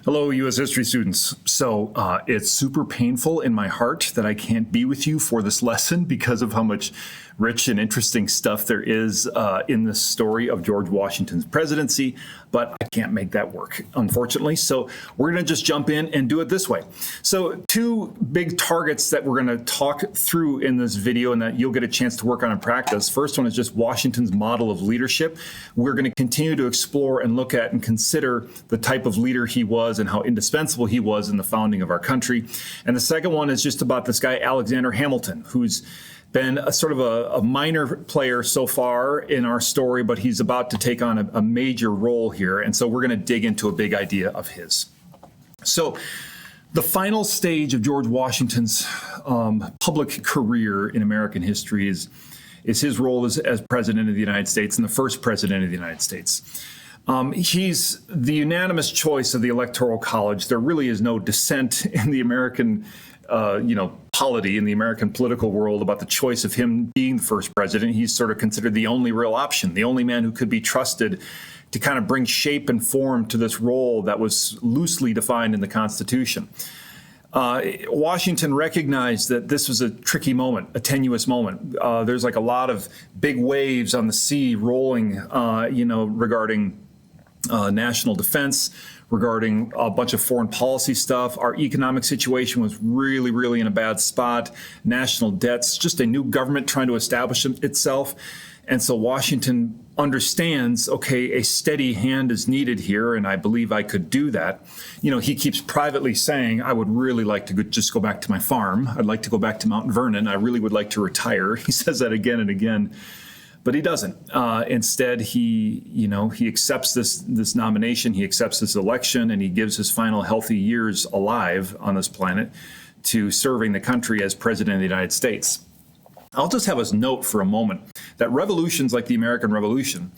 Hello, U.S. history students. So it's super painful in my heart that I can't be with you for this lesson because of how much rich and interesting stuff there is in the story of George Washington's presidency, but I can't make that work, unfortunately. So we're going to just jump in and do it this way. So two big targets that we're going to talk through in this video and that you'll get a chance to work on in practice. First one is just Washington's model of leadership. We're going to continue to explore and look at and consider the type of leader he was and how indispensable he was in the founding of our country. And the second one is just about this guy, Alexander Hamilton, who's been a sort of a minor player so far in our story, but he's about to take on a major role here. And so we're going to dig into a big idea of his. So the final stage of George Washington's public career in American history is his role as president of the United States and the first president of the United States. He's the unanimous choice of the Electoral College. There really is no dissent in the American polity in the American political world about the choice of him being the first president. He's sort of considered the only real option, the only man who could be trusted to kind of bring shape and form to this role that was loosely defined in the Constitution. Washington recognized that this was a tricky moment, a tenuous moment. There's like a lot of big waves on the sea rolling, regarding national defense, regarding a bunch of foreign policy stuff. Our economic situation was really, really in a bad spot. National debts, just a new government trying to establish itself. And so Washington understands, okay, a steady hand is needed here, and I believe I could do that. He keeps privately saying, I would really like to just go back to my farm. I'd like to go back to Mount Vernon. I really would like to retire. He says that again and again. But he doesn't. Instead, he accepts this nomination, he accepts this election, and he gives his final healthy years alive on this planet to serving the country as president of the United States. I'll just have us note for a moment that revolutions like the American Revolution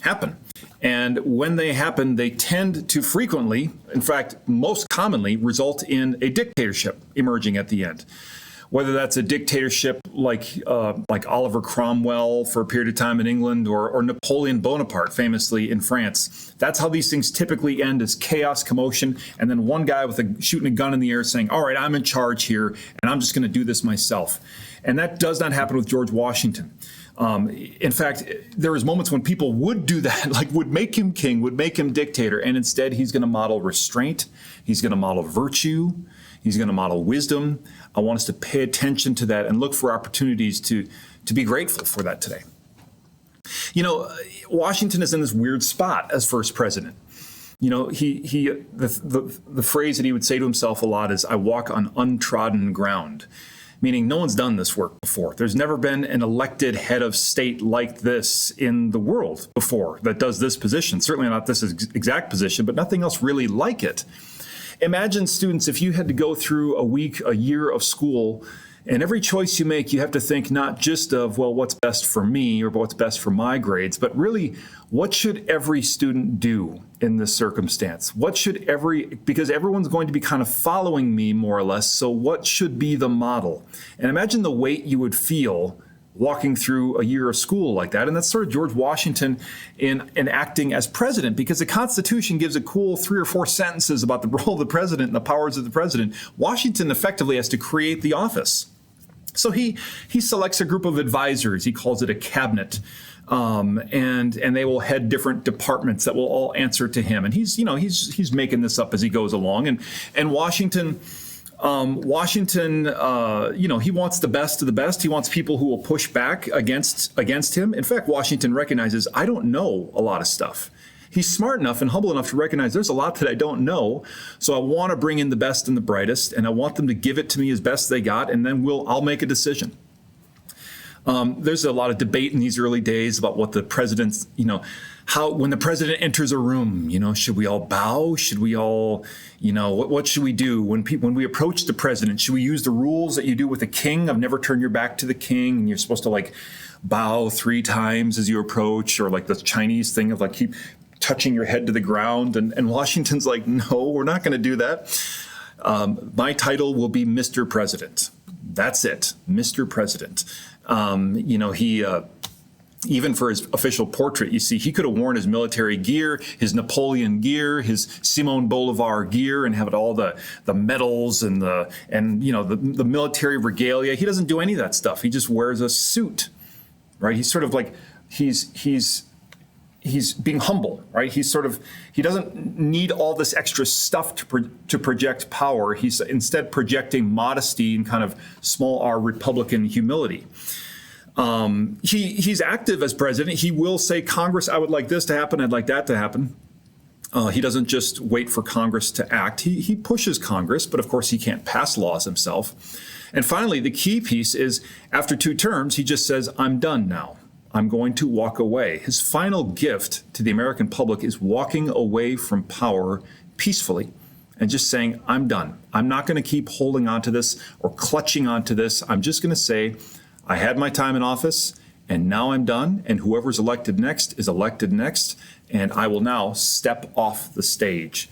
happen. And when they happen, they tend to frequently, in fact, most commonly, result in a dictatorship emerging at the end. Whether that's a dictatorship like Oliver Cromwell for a period of time in England or Napoleon Bonaparte famously in France. That's how these things typically end, as chaos, commotion, and then one guy shooting a gun in the air saying, all right, I'm in charge here, and I'm just going to do this myself. And that does not happen with George Washington. In fact, there was moments when people would do that, like would make him king, would make him dictator, and instead he's going to model restraint, he's going to model virtue, he's going to model wisdom. I want us to pay attention to that and look for opportunities to be grateful for that today. Washington is in this weird spot as first president. The phrase that he would say to himself a lot is, I walk on untrodden ground, meaning no one's done this work before. There's never been an elected head of state like this in the world before that does this position. Certainly not this exact position, but nothing else really like it. Imagine, students, if you had to go through a year of school, and every choice you make, you have to think not just of, well, what's best for me or what's best for my grades, but really, what should every student do in this circumstance? Because everyone's going to be kind of following me more or less, so what should be the model? And imagine the weight you would feel walking through a year of school like that. And that's sort of George Washington in acting as president, because the Constitution gives a cool 3 or 4 sentences about the role of the president and the powers of the president. Washington effectively has to create the office. So he selects a group of advisors. He calls it a cabinet. And they will head different departments that will all answer to him. And he's making this up as he goes along. And Washington, he wants the best of the best. He wants people who will push back against him. In fact, Washington recognizes, I don't know a lot of stuff. He's smart enough and humble enough to recognize there's a lot that I don't know. So I want to bring in the best and the brightest, and I want them to give it to me as best they got, and then I'll make a decision. There's a lot of debate in these early days about what the president's, when the president enters a room, should we all bow? Should we all, what should we do when we approach the president? Should we use the rules that you do with the king of never turn your back to the king, and you're supposed to bow 3 times as you approach, or like the Chinese thing of keep touching your head to the ground? And Washington's like, no, we're not going to do that. My title will be Mr. President. That's it, Mr. President. even for his official portrait, you see, he could have worn his military gear, his Napoleon gear, his Simon Bolivar gear, and have all the medals and the military regalia. He doesn't do any of that stuff. He just wears a suit, right? He's sort of like he's being humble, right? He doesn't need all this extra stuff to project power. He's instead projecting modesty and kind of small r Republican humility. He's active as president. He will say, Congress, I would like this to happen. I'd like that to happen. He doesn't just wait for Congress to act. He pushes Congress, but of course he can't pass laws himself. And finally, the key piece is after 2 terms, he just says, I'm done now. I'm going to walk away. His final gift to the American public is walking away from power peacefully and just saying, I'm done. I'm not going to keep holding on to this or clutching onto this. I'm just going to say, I had my time in office, and now I'm done, and whoever's elected next is elected next, and I will now step off the stage.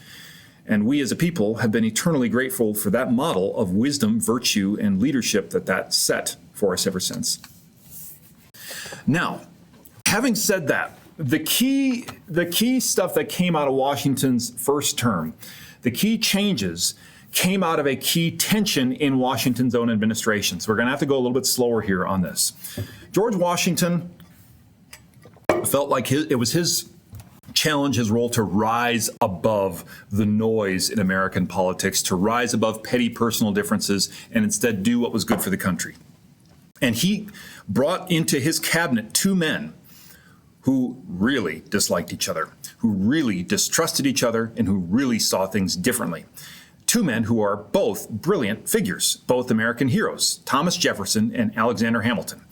And we as a people have been eternally grateful for that model of wisdom, virtue, and leadership that set for us ever since. Now, having said that, the key stuff that came out of Washington's first term, the key changes came out of a key tension in Washington's own administration. So we're going to have to go a little bit slower here on this. George Washington felt like it was his challenge, his role to rise above the noise in American politics, to rise above petty personal differences, and instead do what was good for the country. And he brought into his cabinet 2 men who really disliked each other, who really distrusted each other, and who really saw things differently. 2 men who are both brilliant figures, both American heroes, Thomas Jefferson and Alexander Hamilton.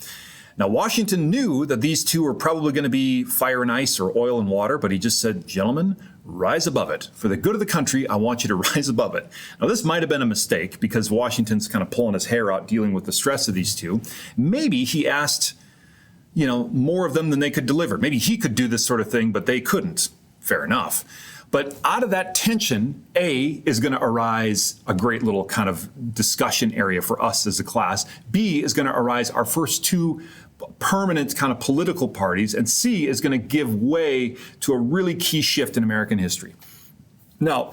Now, Washington knew that these 2 were probably going to be fire and ice or oil and water, but he just said, gentlemen, rise above it. For the good of the country, I want you to rise above it. Now, this might have been a mistake because Washington's kind of pulling his hair out dealing with the stress of these 2. Maybe he asked, more of them than they could deliver. Maybe he could do this sort of thing, but they couldn't. Fair enough. But out of that tension, is going to arise a great little kind of discussion area for us as a class. B is going to arise our first 2 permanent kind of political parties. And C is going to give way to a really key shift in American history. Now,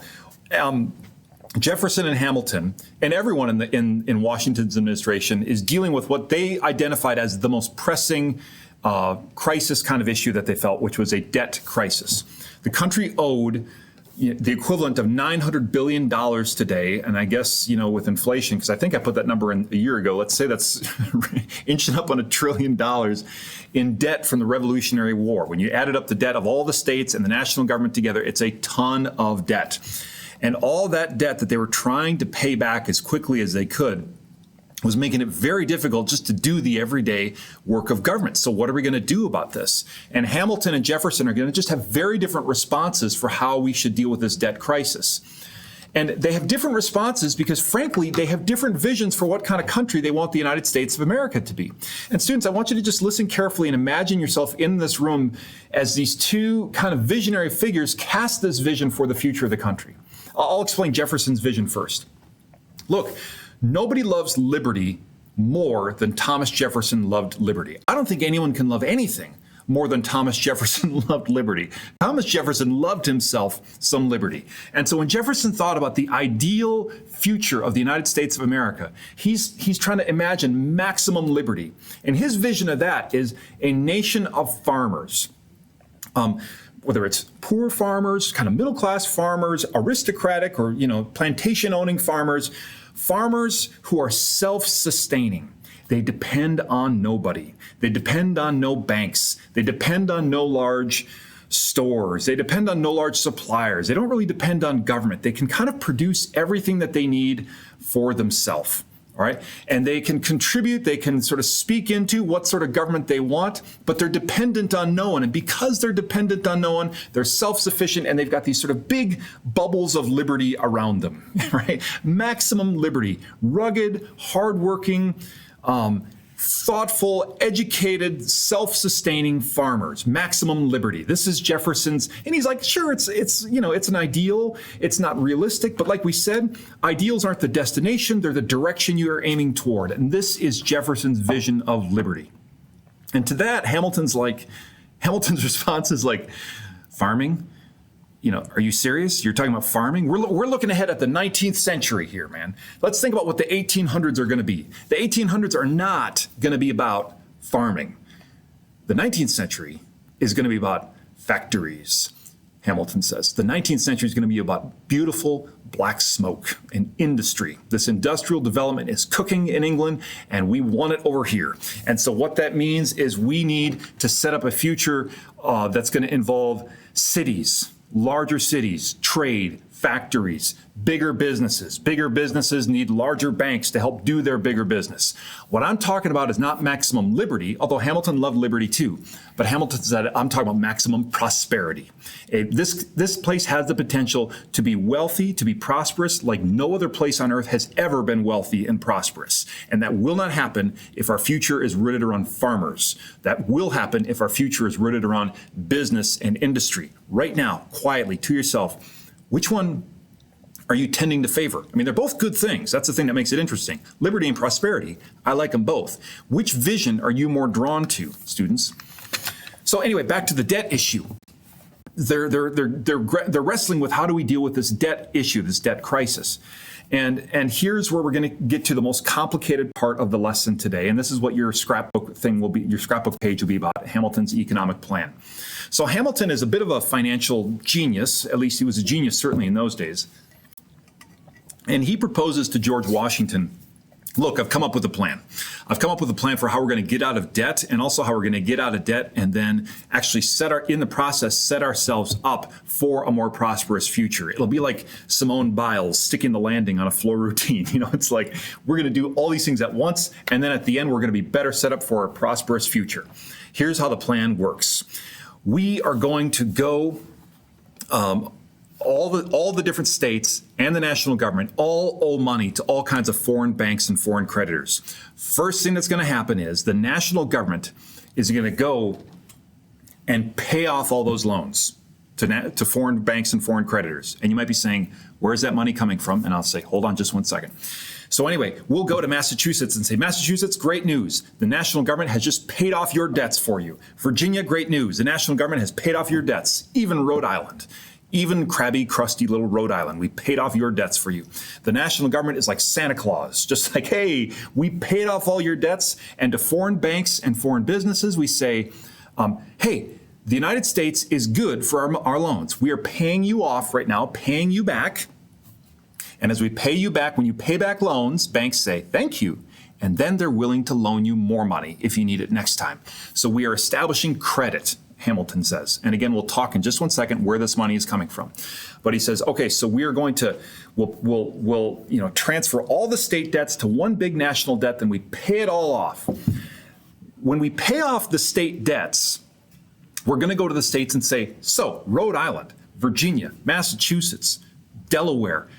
Jefferson and Hamilton and everyone in Washington's administration is dealing with what they identified as the most pressing crisis kind of issue that they felt, which was a debt crisis. The country owed the equivalent of $900 billion today, and I guess, with inflation, because I think I put that number in a year ago, let's say that's inching up on $1 trillion in debt from the Revolutionary War. When you added up the debt of all the states and the national government together, it's a ton of debt. And all that debt that they were trying to pay back as quickly as they could was making it very difficult just to do the everyday work of government. So what are we going to do about this? And Hamilton and Jefferson are going to just have very different responses for how we should deal with this debt crisis. And they have different responses because, frankly, they have different visions for what kind of country they want the United States of America to be. And students, I want you to just listen carefully and imagine yourself in this room as these 2 kind of visionary figures cast this vision for the future of the country. I'll explain Jefferson's vision first. Look, nobody loves liberty more than Thomas Jefferson loved liberty. I don't think anyone can love anything more than Thomas Jefferson loved liberty. Thomas Jefferson loved himself some liberty. And so when Jefferson thought about the ideal future of the United States of America, he's trying to imagine maximum liberty. And his vision of that is a nation of farmers. Whether it's poor farmers, kind of middle-class farmers, aristocratic or, plantation-owning farmers who are self-sustaining. They depend on nobody. They depend on no banks. They depend on no large stores. They depend on no large suppliers. They don't really depend on government. They can kind of produce everything that they need for themselves. All right. And they can contribute, they can sort of speak into what sort of government they want, but they're dependent on no one. And because they're dependent on no one, they're self-sufficient and they've got these sort of big bubbles of liberty around them, right? Maximum liberty, rugged, hardworking, thoughtful, educated, self-sustaining farmers, maximum liberty. This is Jefferson's, and he's like, sure, it's an ideal. It's not realistic, but like we said, ideals aren't the destination, they're the direction you are aiming toward. And this is Jefferson's vision of liberty. And to that, Hamilton's response is like, farming? Are you serious? You're talking about farming? We're looking ahead at the 19th century here, man. Let's think about what the 1800s are going to be. The 1800s are not going to be about farming. The 19th century is going to be about factories, Hamilton says. The 19th century is going to be about beautiful black smoke and industry. This industrial development is cooking in England, and we want it over here. And so what that means is we need to set up a future that's going to involve cities, larger cities, trade, factories, bigger businesses. Bigger businesses need larger banks to help do their bigger business. What I'm talking about is not maximum liberty, although Hamilton loved liberty too. But Hamilton said, I'm talking about maximum prosperity. This place has the potential to be wealthy, to be prosperous, like no other place on earth has ever been wealthy and prosperous. And that will not happen if our future is rooted around farmers. That will happen if our future is rooted around business and industry. Right now, quietly to yourself, which one are you tending to favor? I mean, they're both good things. That's the thing that makes it interesting. Liberty and prosperity, I like them both. Which vision are you more drawn to, students? So anyway, back to the debt issue. They're wrestling with how do we deal with this debt issue, this debt crisis. And here's where we're going to get to the most complicated part of the lesson today. And this is what your scrapbook thing will be, your scrapbook page will be about, Hamilton's economic plan. So Hamilton is a bit of a financial genius, at least he was a genius certainly in those days. And he proposes to George Washington, look, I've come up with a plan. I've come up with a plan for how we're going to get out of debt, and also how we're going to get out of debt and then actually set ourselves up for a more prosperous future. It'll be like Simone Biles sticking the landing on a floor routine. It's like we're going to do all these things at once, and then at the end, we're going to be better set up for a prosperous future. Here's how the plan works. We are going to go all the different states and the national government all owe money to all kinds of foreign banks and foreign creditors. First thing that's going to happen is the national government is going to go and pay off all those loans to foreign banks and foreign creditors. And you might be saying, where's that money coming from? And I'll say, hold on just one second. So anyway, we'll go to Massachusetts and say, Massachusetts, great news. The national government has just paid off your debts for you. Virginia, great news. The national government has paid off your debts. Even Rhode Island. Even crabby, crusty little Rhode Island, we paid off your debts for you. The national government is like Santa Claus, just like, hey, we paid off all your debts. And to foreign banks and foreign businesses, we say, hey, the United States is good for our loans. We are paying you off right now, paying you back. And as we pay you back, when you pay back loans, banks say, thank you. And then they're willing to loan you more money if you need it next time. So we are establishing credit, Hamilton says. And again, we'll talk in just one second where this money is coming from. But he says, okay, so we are going to, we'll transfer all the state debts to one big national debt, then we pay it all off. When we pay off the state debts, we're going to go to the states and say, so Rhode Island, Virginia, Massachusetts, Delaware,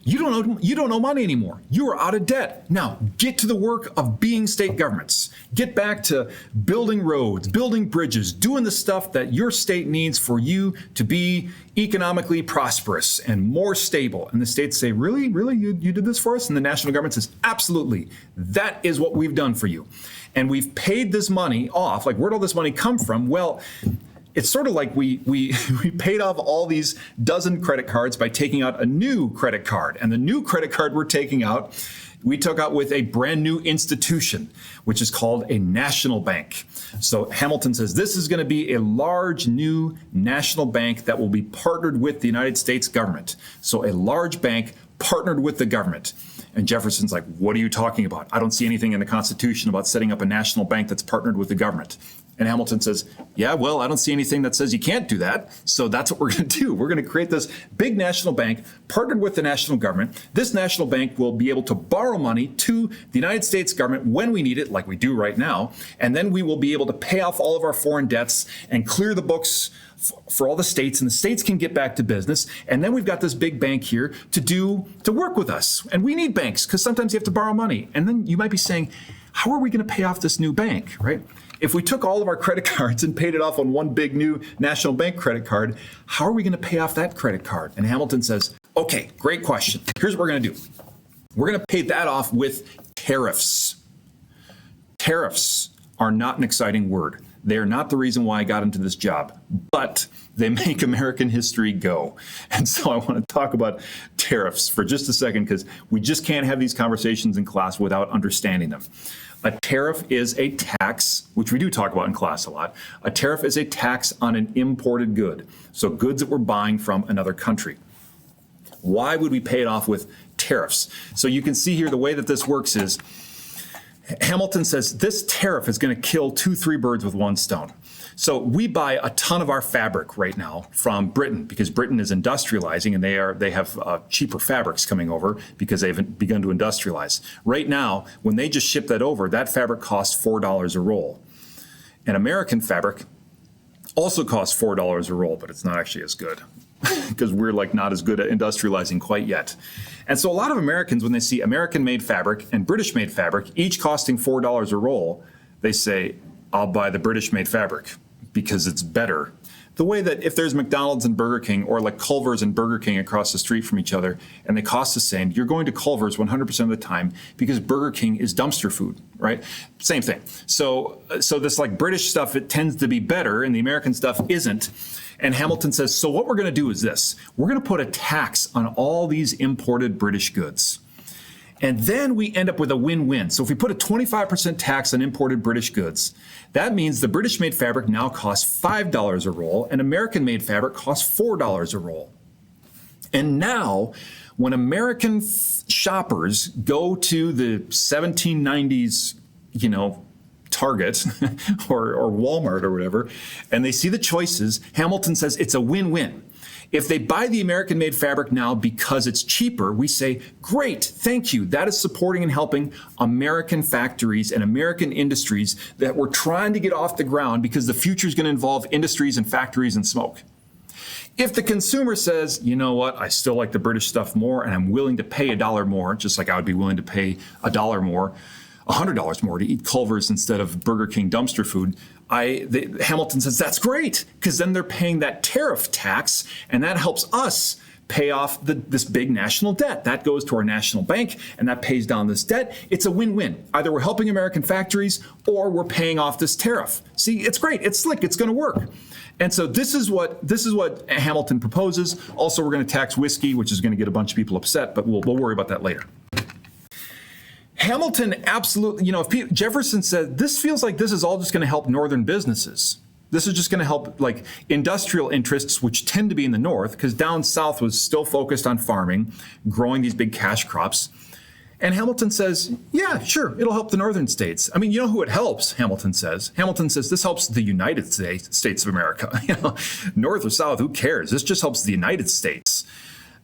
you don't owe money anymore. You are out of debt. Now get to the work of being state governments. Get back to building roads, building bridges, doing the stuff that your state needs for you to be economically prosperous and more stable. And the states say, really? You did this for us? And the national government says, absolutely. That is what we've done for you. And we've paid this money off. Like, where'd all this money come from? Well, it's sort of like we paid off all these dozen credit cards by taking out a new credit card. And the new credit card we're taking out, we took out with a brand new institution, which is called a national bank. So Hamilton says this is going to be a large new national bank that will be partnered with the United States government. So a large bank partnered with the government. And Jefferson's like, what are you talking about? I don't see anything in the Constitution about setting up a national bank that's partnered with the government. And Hamilton says, yeah, well, I don't see anything that says you can't do that. So that's what we're going to do. We're going to create this big national bank partnered with the national government. This national bank will be able to borrow money to the United States government when we need it, like we do right now. And then we will be able to pay off all of our foreign debts and clear the books for all the states, and the states can get back to business. And then we've got this big bank here to work with us. And we need banks because sometimes you have to borrow money. And then you might be saying, how are we going to pay off this new bank, right? If we took all of our credit cards and paid it off on one big new national bank credit card, how are we going to pay off that credit card? And Hamilton says, okay, great question. Here's what we're going to do. We're going to pay that off with tariffs. Tariffs are not an exciting word. They are not the reason why I got into this job, but they make American history go. And so I want to talk about tariffs for just a second, because we just can't have these conversations in class without understanding them. A tariff is a tax, which we do talk about in class a lot. A tariff is a tax on an imported good, so goods that we're buying from another country. Why would we pay it off with tariffs? So you can see here the way that this works is Hamilton says this tariff is going to kill 2-3 birds with one stone. So we buy a ton of our fabric right now from Britain because Britain is industrializing, and they have cheaper fabrics coming over because they've begun to industrialize. Right now, when they just ship that over, that fabric costs $4 a roll. And American fabric also costs $4 a roll, but it's not actually as good because we're like not as good at industrializing quite yet. And so a lot of Americans, when they see American-made fabric and British-made fabric, each costing $4 a roll, they say, I'll buy the British-made fabric because it's better. The way that if there's McDonald's and Burger King, or like Culver's and Burger King across the street from each other, and they cost the same, you're going to Culver's 100% of the time because Burger King is dumpster food, right? Same thing. So this like British stuff, it tends to be better, and the American stuff isn't. And Hamilton says, so what we're going to do is this. We're going to put a tax on all these imported British goods. And then we end up with a win-win. So if we put a 25% tax on imported British goods, that means the British-made fabric now costs $5 a roll, and American-made fabric costs $4 a roll. And now, when American shoppers go to the 1790s, Target or Walmart or whatever, and they see the choices, Hamilton says it's a win-win. If they buy the American-made fabric now because it's cheaper, we say, great, thank you. That is supporting and helping American factories and American industries that we're trying to get off the ground because the future is going to involve industries and factories and smoke. If the consumer says, you know what, I still like the British stuff more and I'm willing to pay $1 more, just like I would be willing to pay $1 more, $100 more to eat Culver's instead of Burger King dumpster food, Hamilton says that's great, because then they're paying that tariff tax, and that helps us pay off this big national debt. That goes to our national bank, and that pays down this debt. It's a win-win. Either we're helping American factories, or we're paying off this tariff. See, it's great. It's slick. It's going to work. And so this is what Hamilton proposes. Also, we're going to tax whiskey, which is going to get a bunch of people upset, but we'll worry about that later. Hamilton absolutely, if Jefferson said, this feels like this is all just going to help northern businesses. This is just going to help like industrial interests, which tend to be in the north, because down south was still focused on farming, growing these big cash crops. And Hamilton says, yeah, sure, it'll help the northern states. I mean, you know who it helps, Hamilton says. Hamilton says this helps the United States of America. North or south, who cares? This just helps the United States.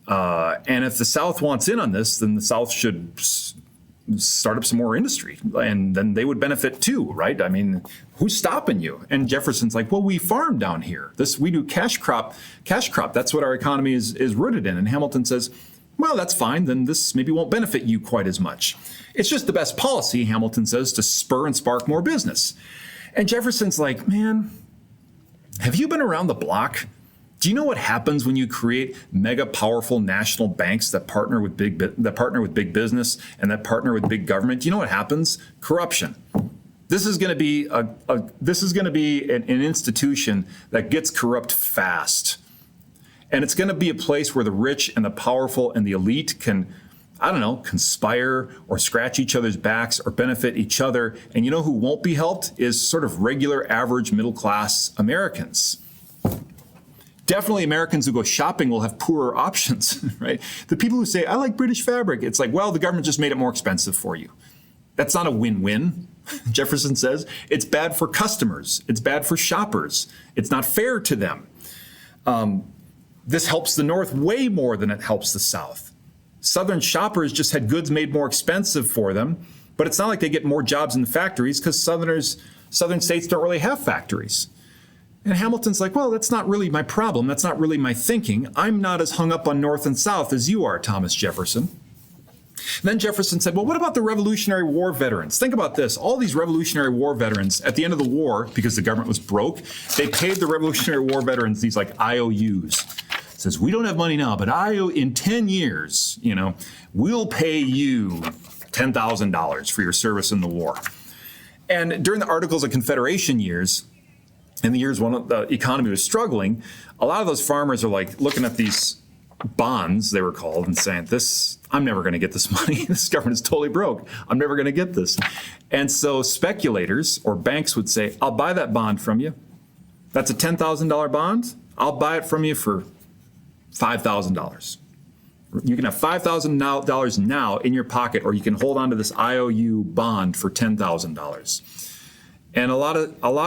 And if the South wants in on this, then the South should start up some more industry, and then they would benefit too, right? I mean, who's stopping you? And Jefferson's like, well, we farm down here. We do cash crop. That's what our economy is rooted in. And Hamilton says, well, that's fine. Then this maybe won't benefit you quite as much. It's just the best policy, Hamilton says, to spur and spark more business. And Jefferson's like, man, have you been around the block? Do you know what happens when you create mega powerful national banks that partner with big business and that partner with big government? Do you know what happens? Corruption. This is going to be an institution that gets corrupt fast, and it's going to be a place where the rich and the powerful and the elite can, conspire or scratch each other's backs or benefit each other. And you know who won't be helped is sort of regular, average, middle class Americans. Definitely Americans who go shopping will have poorer options, right? The people who say, I like British fabric, it's like, well, the government just made it more expensive for you. That's not a win-win, Jefferson says. It's bad for customers. It's bad for shoppers. It's not fair to them. This helps the North way more than it helps the South. Southern shoppers just had goods made more expensive for them, but it's not like they get more jobs in the factories because Southern states don't really have factories. And Hamilton's like, well, that's not really my problem. That's not really my thinking. I'm not as hung up on North and South as you are, Thomas Jefferson. Then Jefferson said, well, what about the Revolutionary War veterans? Think about this. All these Revolutionary War veterans, at the end of the war, because the government was broke, they paid the Revolutionary War veterans these like IOUs. It says, we don't have money now, but in 10 years, we'll pay you $10,000 for your service in the war. And during the Articles of Confederation years, in the years when the economy was struggling, a lot of those farmers are like looking at these bonds, they were called, and saying, I'm never going to get this money. This government is totally broke. I'm never going to get this. And so speculators or banks would say, I'll buy that bond from you. That's a $10,000 bond. I'll buy it from you for $5,000. You can have $5,000 now in your pocket, or you can hold on to this IOU bond for $10,000. And a lot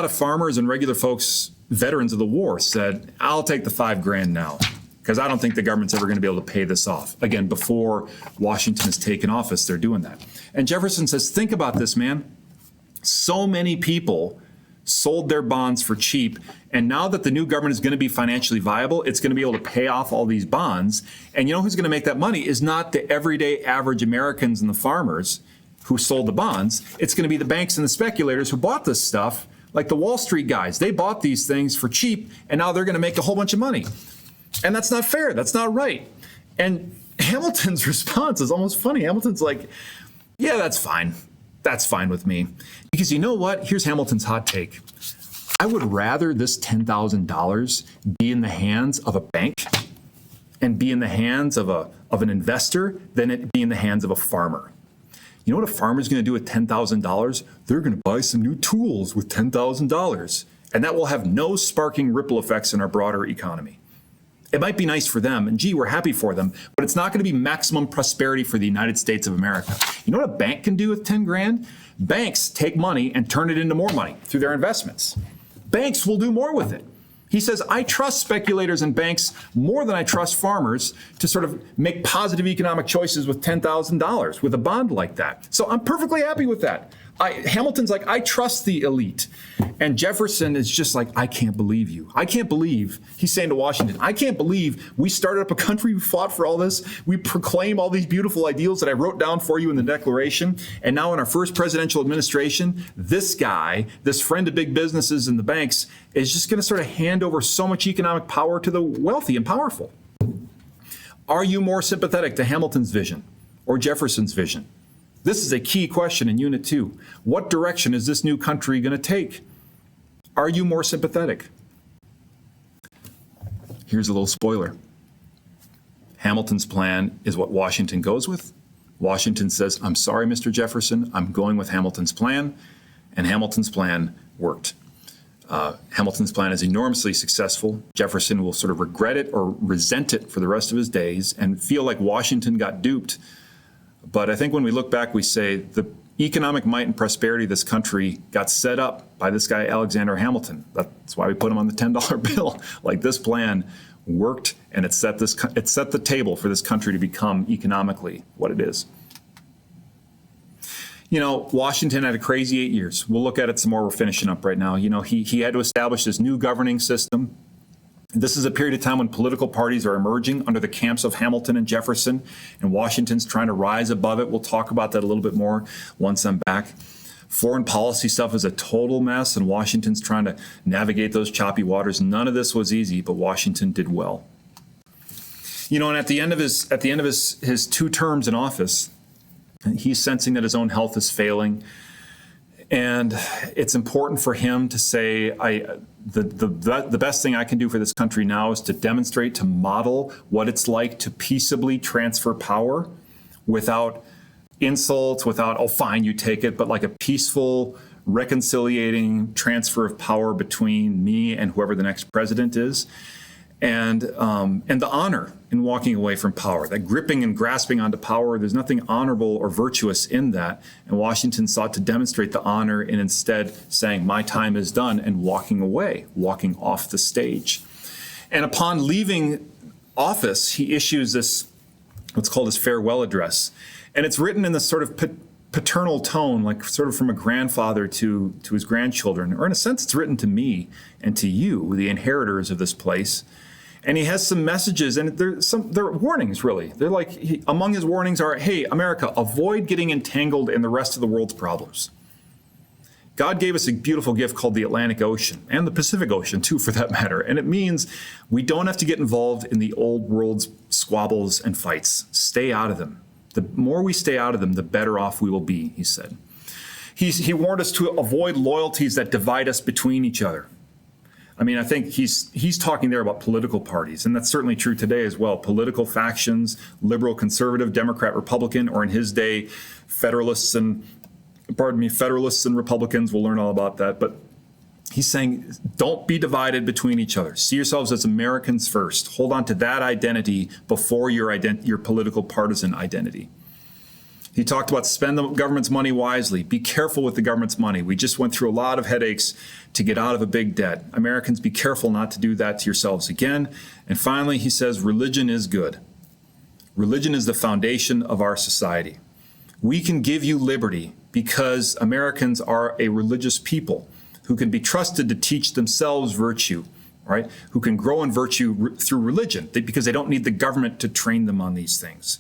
of farmers and regular folks, veterans of the war, said, I'll take the $5,000 now, because I don't think the government's ever going to be able to pay this off. Again, before Washington has taken office, they're doing that. And Jefferson says, think about this, man. So many people sold their bonds for cheap, and now that the new government is going to be financially viable, it's going to be able to pay off all these bonds. And you know who's going to make that money is not the everyday average Americans and the farmers who sold the bonds. It's going to be the banks and the speculators who bought this stuff, like the Wall Street guys. They bought these things for cheap, and now they're going to make a whole bunch of money. And that's not fair. That's not right. And Hamilton's response is almost funny. Hamilton's like, yeah, that's fine. That's fine with me. Because you know what? Here's Hamilton's hot take. I would rather this $10,000 be in the hands of a bank and be in the hands of an investor than it be in the hands of a farmer. You know what a farmer's going to do with $10,000? They're going to buy some new tools with $10,000. And that will have no sparking ripple effects in our broader economy. It might be nice for them, and gee, we're happy for them, but it's not going to be maximum prosperity for the United States of America. You know what a bank can do with $10,000? Banks take money and turn it into more money through their investments. Banks will do more with it. He says, I trust speculators and banks more than I trust farmers to sort of make positive economic choices with $10,000 with a bond like that. So I'm perfectly happy with that. Hamilton's like, I trust the elite. And Jefferson is just like, I can't believe you. I can't believe, he's saying to Washington, I can't believe we started up a country, we fought for all this, we proclaim all these beautiful ideals that I wrote down for you in the Declaration, and now in our first presidential administration, this guy, this friend of big businesses and the banks, is just going to sort of hand over so much economic power to the wealthy and powerful. Are you more sympathetic to Hamilton's vision or Jefferson's vision? This is a key question in Unit 2. What direction is this new country going to take? Are you more sympathetic? Here's a little spoiler. Hamilton's plan is what Washington goes with. Washington says, I'm sorry, Mr. Jefferson, I'm going with Hamilton's plan. And Hamilton's plan worked. Hamilton's plan is enormously successful. Jefferson will sort of regret it or resent it for the rest of his days and feel like Washington got duped. But I think when we look back, we say the economic might and prosperity of this country got set up by this guy, Alexander Hamilton. That's why we put him on the $10 bill. Like, this plan worked, and it set the table for this country to become economically what it is. You know, Washington had a crazy 8 years. We'll look at it some more. We're finishing up right now. You know, he had to establish this new governing system. This is a period of time when political parties are emerging under the camps of Hamilton and Jefferson, and Washington's trying to rise above it. We'll talk about that a little bit more once I'm back. Foreign policy stuff is a total mess, and Washington's trying to navigate those choppy waters. None of this was easy, but Washington did well. You know, and at the end of his 2 terms in office, he's sensing that his own health is failing. And it's important for him to say, the best thing I can do for this country now is to demonstrate, to model what it's like to peaceably transfer power without insults, without, oh, fine, you take it, but like a peaceful, reconciliating transfer of power between me and whoever the next president is. And the honor in walking away from power, that gripping and grasping onto power, there's nothing honorable or virtuous in that. And Washington sought to demonstrate the honor in instead saying, my time is done, and walking away, walking off the stage. And upon leaving office, he issues this, what's called his farewell address. And it's written in this sort of paternal tone, like sort of from a grandfather to his grandchildren, or in a sense, it's written to me and to you, the inheritors of this place. And he has some messages, and they're warnings, really. They're like, among his warnings are, hey, America, avoid getting entangled in the rest of the world's problems. God gave us a beautiful gift called the Atlantic Ocean, and the Pacific Ocean, too, for that matter. And it means we don't have to get involved in the old world's squabbles and fights. Stay out of them. The more we stay out of them, the better off we will be, he said. He warned us to avoid loyalties that divide us between each other. I mean, I think he's talking there about political parties, and that's certainly true today as well. Political factions, liberal, conservative, Democrat, Republican, or in his day, Federalists and Republicans. We'll learn all about that. But he's saying, don't be divided between each other. See yourselves as Americans first. Hold on to that identity before your political partisan identity. He talked about spend the government's money wisely. Be careful with the government's money. We just went through a lot of headaches to get out of a big debt. Americans, be careful not to do that to yourselves again. And finally, he says, religion is good. Religion is the foundation of our society. We can give you liberty because Americans are a religious people who can be trusted to teach themselves virtue, right? Who can grow in virtue through religion because they don't need the government to train them on these things.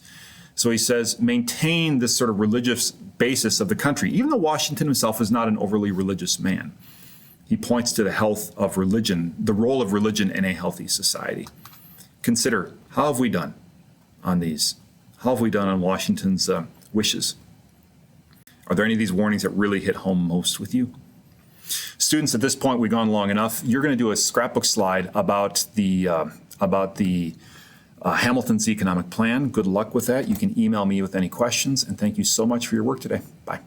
So he says, maintain this sort of religious basis of the country, even though Washington himself is not an overly religious man. He points to the health of religion, the role of religion in a healthy society. Consider, how have we done on these? How have we done on Washington's wishes? Are there any of these warnings that really hit home most with you? Students, at this point, we've gone long enough. You're going to do a scrapbook slide about the Hamilton's economic plan. Good luck with that. You can email me with any questions, and thank you so much for your work today. Bye.